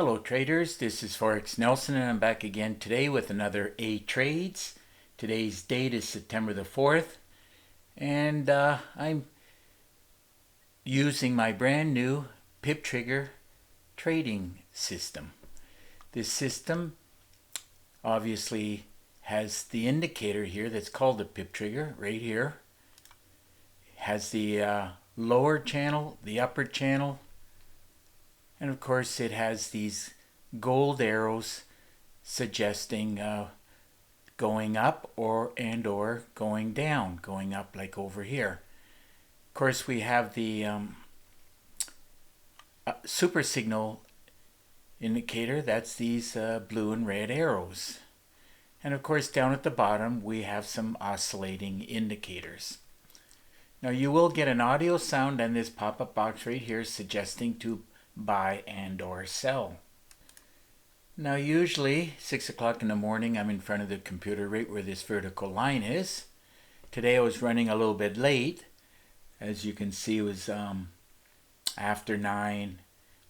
Hello traders, this is Forex Nelson and I'm back again today with another A Trades. Today's date is September the 4th and I'm using my brand new PIP trigger trading system. This system obviously has the indicator here that's called the PIP trigger right here. It has the lower channel, the upper channel, and of course it has these gold arrows suggesting going up or going down, going up like over here. Of course we have the super signal indicator, that's these blue and red arrows. And of course down at the bottom we have some oscillating indicators. Now you will get an audio sound and this pop-up box right here suggesting to buy and or sell. Now usually 6 o'clock in the morning I'm in front of the computer right where this vertical line is. Today I was running a little bit late. As you can see, it was after 9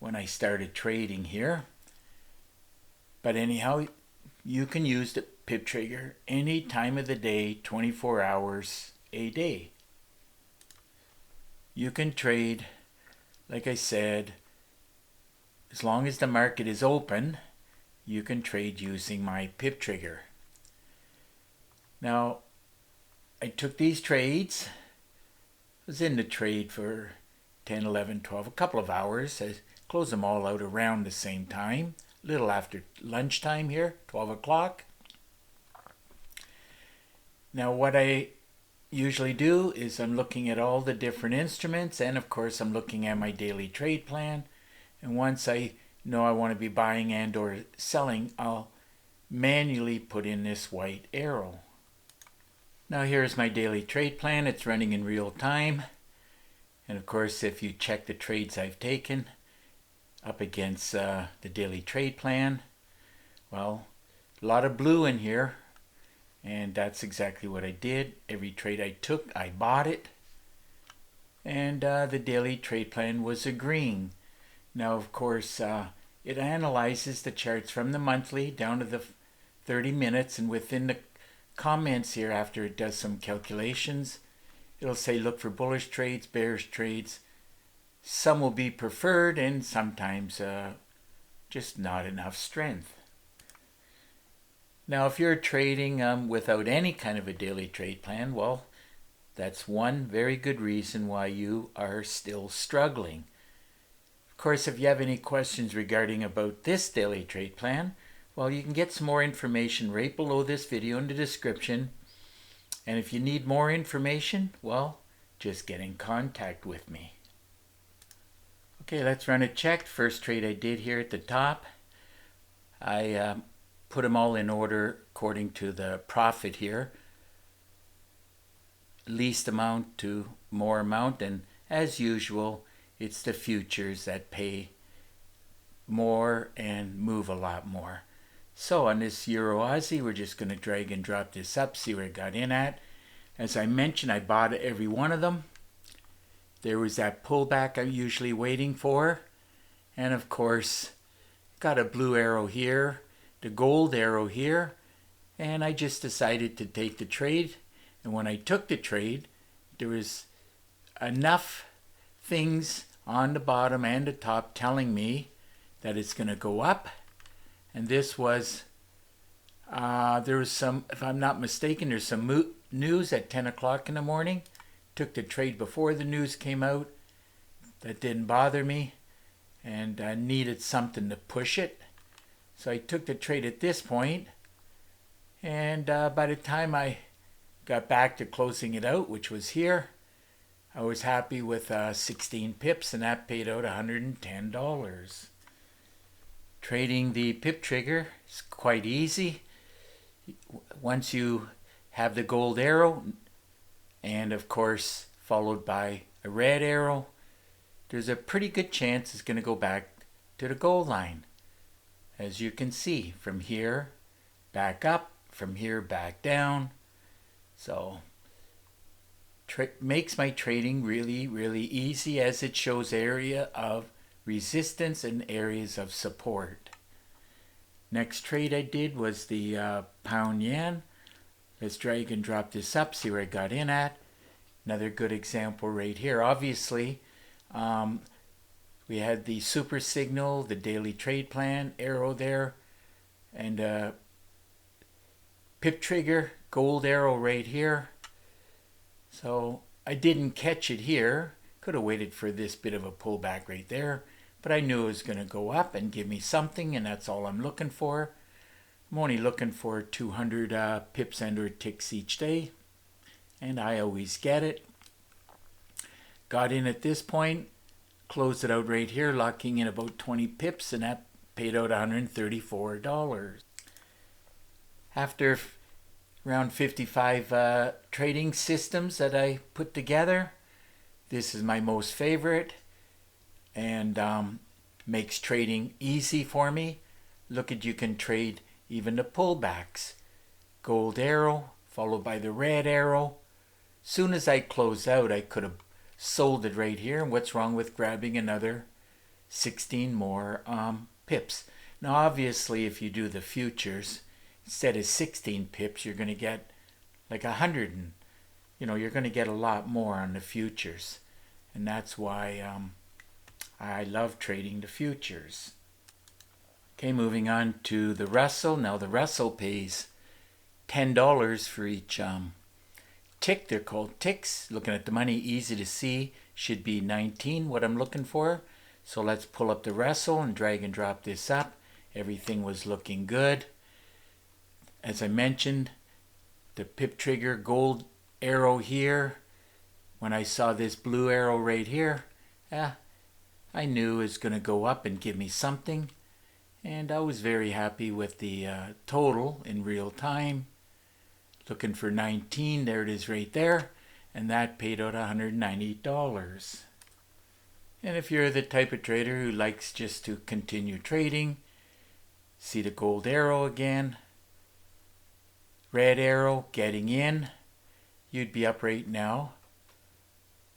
when I started trading here. But anyhow, you can use the PIP trigger any time of the day, 24 hours a day. You can trade, like I said, as long as the market is open, you can trade using my PIP trigger. Now, I took these trades. I was in the trade for 10, 11, 12, a couple of hours. I closed them all out around the same time, a little after lunchtime here, 12 o'clock. Now, what I usually do is I'm looking at all the different instruments, and of course I'm looking at my daily trade plan. And once I know I want to be buying and or selling, I'll manually put in this white arrow. Now here's my daily trade plan. It's running in real time. And of course, if you check the trades I've taken up against the daily trade plan, well, a lot of blue in here. And that's exactly what I did. Every trade I took, I bought it. And the daily trade plan was agreeing. Now, of course, it analyzes the charts from the monthly down to the 30 minutes, and within the comments here, after it does some calculations, it'll say look for bullish trades, bearish trades. Some will be preferred, and sometimes just not enough strength. Now, if you're trading without any kind of a daily trade plan, well, that's one very good reason why you are still struggling. Of course, if you have any questions regarding about this daily trade plan, well, you can get some more information right below this video in the description. And if you need more information, well, just get in contact with me. Okay, let's run a check. First trade I did here at the top, I put them all in order according to the profit here. Least amount to more amount, and as usual, it's the futures that pay more and move a lot more. So on this Euro Aussie, we're just going to drag and drop this up, see where it got in at. As I mentioned, I bought every one of them. There was that pullback I'm usually waiting for. And of course, got a blue arrow here, the gold arrow here. And I just decided to take the trade. And when I took the trade, there was enough things on the bottom and the top telling me that it's going to go up. And this was, there was some, if I'm not mistaken, there's some news at 10 o'clock in the morning. Took the trade before the news came out. That didn't bother me, and I needed something to push it. So I took the trade at this point, and by the time I got back to closing it out, which was here, I was happy with 16 pips, and that paid out $110. Trading the PIP trigger is quite easy. Once you have the gold arrow, and of course followed by a red arrow, there's a pretty good chance it's going to go back to the gold line. As you can see, from here back up, from here back down. So makes my trading really, really easy, as it shows area of resistance and areas of support. Next trade I did was the pound yen. Let's drag and drop this up, see where I got in at. Another good example right here. Obviously, we had the super signal, the daily trade plan, arrow there, and pip trigger, gold arrow right here. So I didn't catch it here. Could have waited for this bit of a pullback right there, but I knew it was going to go up and give me something, and that's all I'm looking for. I'm only looking for 200 pips and or ticks each day, and I always get it. Got in at this point, closed it out right here, locking in about 20 pips, and that paid out $134. After around 55 trading systems that I put together, this is my most favorite, and makes trading easy for me. Look at, you can trade even the pullbacks. Gold arrow followed by the red arrow. Soon as I close out, I could have sold it right here. And what's wrong with grabbing another 16 more pips? Now obviously if you do the futures, instead of 16 pips, you're going to get like 100, and you're going to get a lot more on the futures. And that's why I love trading the futures. Okay, moving on to the Russell. Now the Russell pays $10 for each tick. They're called ticks. Looking at the money, easy to see. Should be 19, what I'm looking for. So let's pull up the Russell and drag and drop this up. Everything was looking good. As I mentioned, the pip trigger gold arrow here. When I saw this blue arrow right here, I knew it was going to go up and give me something. And I was very happy with the total in real time. Looking for 19, there it is right there. And that paid out $190. And if you're the type of trader who likes just to continue trading, see the gold arrow again. Red arrow getting in. You'd be up right now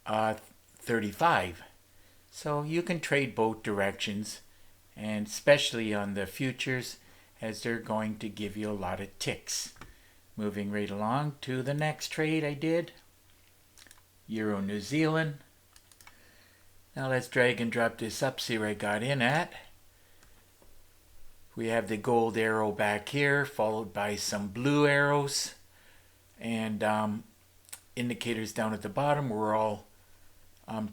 35. So you can trade both directions, and especially on the futures, as they're going to give you a lot of ticks. Moving right along to the next trade I did. Euro New Zealand. Now let's drag and drop this up, see where I got in at. We have the gold arrow back here, followed by some blue arrows. And indicators down at the bottom were all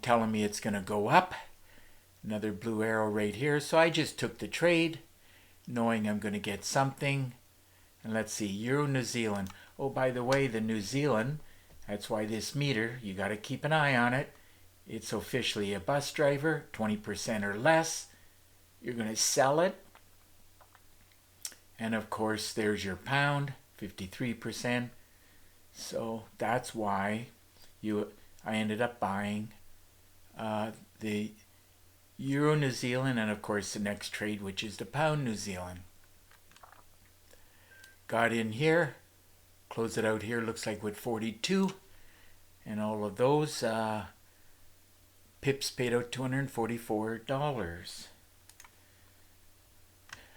telling me it's going to go up. Another blue arrow right here. So I just took the trade, knowing I'm going to get something. And let's see, Euro New Zealand. Oh, by the way, the New Zealand, that's why this meter, you got to keep an eye on it. It's officially a bus driver, 20% or less. You're going to sell it. And of course, there's your pound, 53%. So that's why I ended up buying the Euro New Zealand, and of course the next trade, which is the pound New Zealand. Got in here, close it out here, looks like with 42, and all of those pips paid out $244.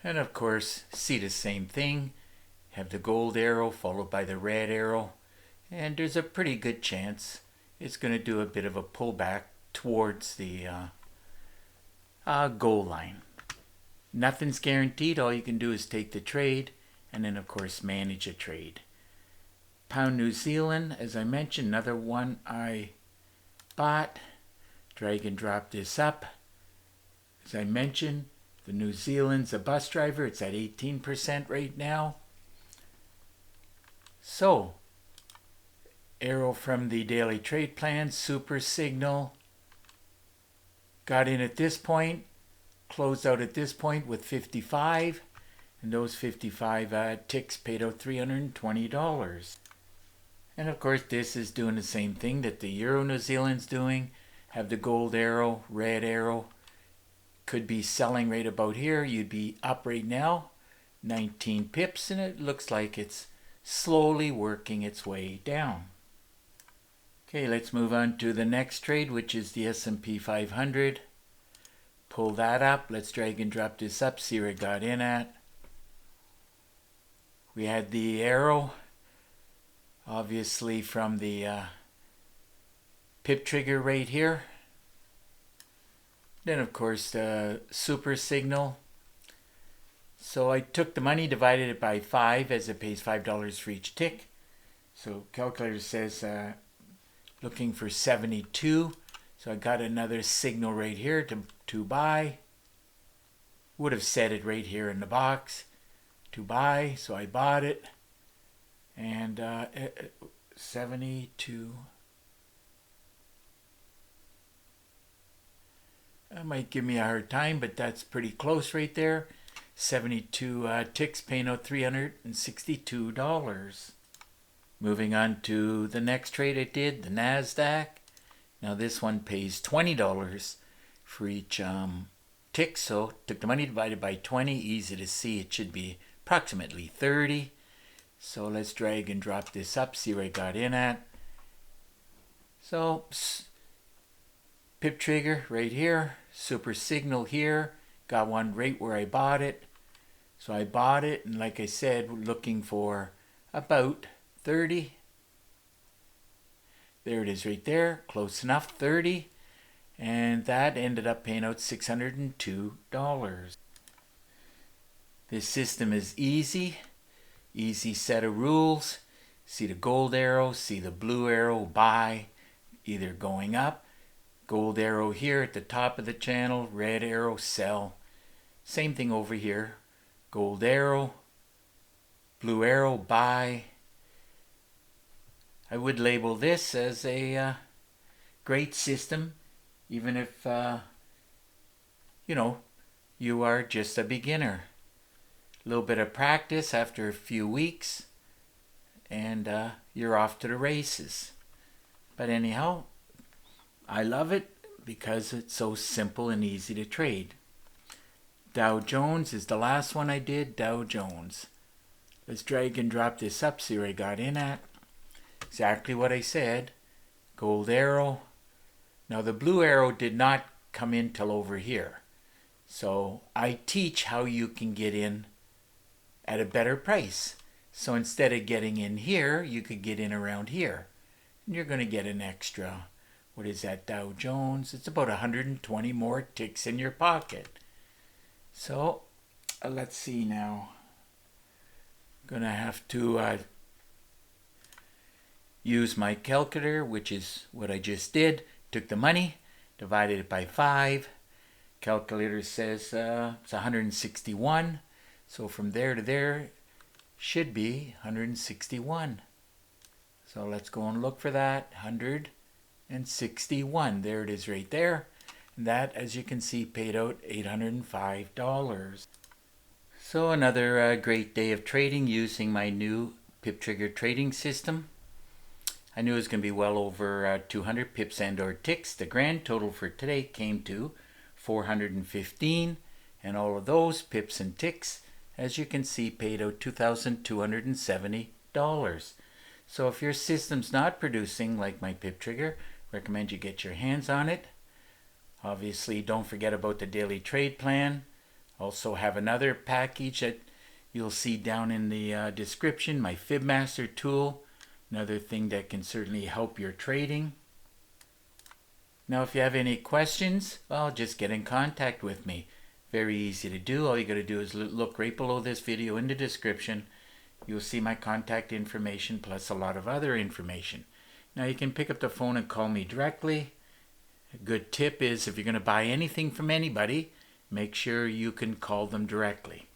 And of course, see the same thing. Have the gold arrow followed by the red arrow, and there's a pretty good chance it's going to do a bit of a pullback towards the goal line. Nothing's guaranteed. All you can do is take the trade and then of course manage a trade. Pound New Zealand, as I mentioned, another one I bought. Drag and drop this up. As I mentioned, the New Zealand's a bus driver. It's at 18% right now. So, arrow from the daily trade plan, super signal. Got in at this point, closed out at this point with 55, and those 55 ticks paid out $320. And of course, this is doing the same thing that the Euro New Zealand's doing. Have the gold arrow, red arrow. Could be selling right about here. You'd be up right now, 19 pips, and it looks like it's slowly working its way down. Okay, let's move on to the next trade, which is the S&P 500. pull that up. Let's drag and drop this up, see where it got in at. We had the arrow, obviously from the PIP trigger right here. Then of course the super signal. So I took the money, divided it by 5 as it pays $5 for each tick. So calculator says looking for 72. So I got another signal right here to buy. Would have said it right here in the box to buy. So I bought it. And 72. That might give me a hard time, but that's pretty close right there. 72 ticks, paying out $362. Moving on to the next trade I did, the NASDAQ. Now this one pays $20 for each tick, so took the money divided by 20, easy to see, it should be approximately 30. So let's drag and drop this up, see where I got in at. So PIP trigger right here, super signal here, got one right where I bought it. So I bought it, and like I said, looking for about 30. There it is right there, close enough, 30. And that ended up paying out $602. This system is easy set of rules. See the gold arrow, see the blue arrow, buy, either going up. Gold arrow here at the top of the channel, red arrow, sell. Same thing over here. Gold arrow, blue arrow, buy. I would label this as a great system, even if, you are just a beginner. A little bit of practice after a few weeks, and you're off to the races. But anyhow, I love it because it's so simple and easy to trade. Dow Jones is the last one I did, Dow Jones. Let's drag and drop this up, see where I got in at. Exactly what I said. Gold arrow. Now the blue arrow did not come in till over here. So I teach how you can get in at a better price. So instead of getting in here, you could get in around here. And you're going to get an extra, what is that, Dow Jones? It's about 120 more ticks in your pocket. So let's see now. Gonna have to use my calculator, which is what I just did. Took the money, divided it by 5. Calculator says it's 161. So from there to there should be 161. So let's go and look for that. 161. There it is right there. And that, as you can see, paid out $805. So another great day of trading using my new PIP trigger trading system. I knew it was going to be well over 200 pips and or ticks. The grand total for today came to 415, and all of those pips and ticks, as you can see, paid out $2,270. So if your system's not producing like my PIP trigger, recommend you get your hands on it. Obviously, don't forget about the daily trade plan. Also have another package that you'll see down in the description, my FibMaster tool. Another thing that can certainly help your trading. Now, if you have any questions, well, just get in contact with me. Very easy to do. All you got to do is look right below this video in the description. You'll see my contact information plus a lot of other information. Now, you can pick up the phone and call me directly. A good tip is if you're going to buy anything from anybody, make sure you can call them directly.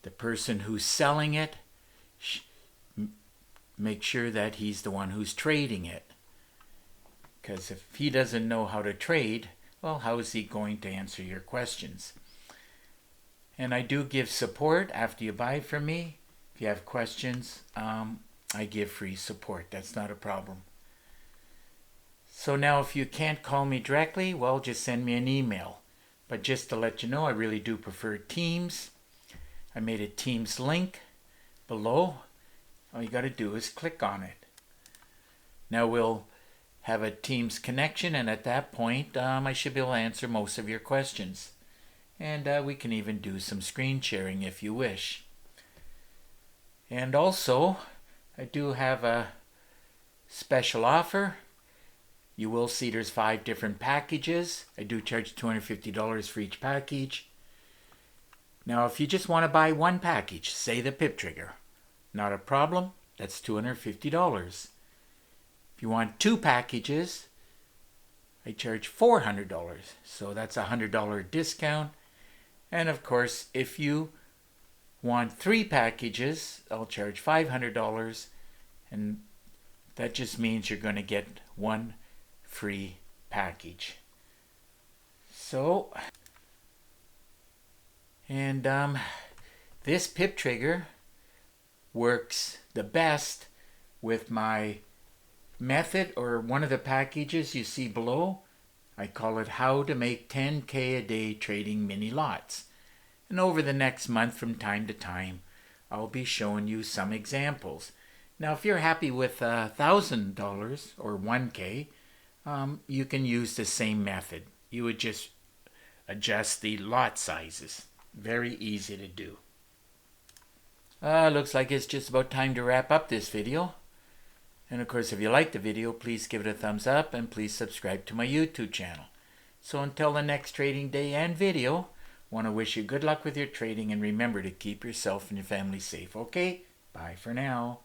The person who's selling it, make sure that he's the one who's trading it. Because if he doesn't know how to trade, well, how is he going to answer your questions? And I do give support after you buy from me. If you have questions, I give free support. That's not a problem. So now if you can't call me directly, well, just send me an email. But just to let you know, I really do prefer Teams. I made a Teams link below. All you got to do is click on it. Now we'll have a Teams connection, and at that point, I should be able to answer most of your questions. And we can even do some screen sharing if you wish. And also, I do have a special offer. You will see there's 5 different packages. I do charge $250 for each package. Now, if you just want to buy one package, say the PIP trigger, not a problem. That's $250. If you want 2 packages, I charge $400. So that's a $100 discount. And of course, if you want 3 packages, I'll charge $500. And that just means you're going to get 1 free package. So, and this PIP trigger works the best with my method, or one of the packages you see below. I call it How to Make 10K a Day Trading Mini Lots. And over the next month, from time to time, I'll be showing you some examples. Now, if you're happy with $1,000 or 1K, you can use the same method. You would just adjust the lot sizes. Very easy to do. Looks like it's just about time to wrap up this video. And of course, if you like the video, please give it a thumbs up and please subscribe to my YouTube channel. So until the next trading day and video, I want to wish you good luck with your trading, and remember to keep yourself and your family safe. Okay? Bye for now.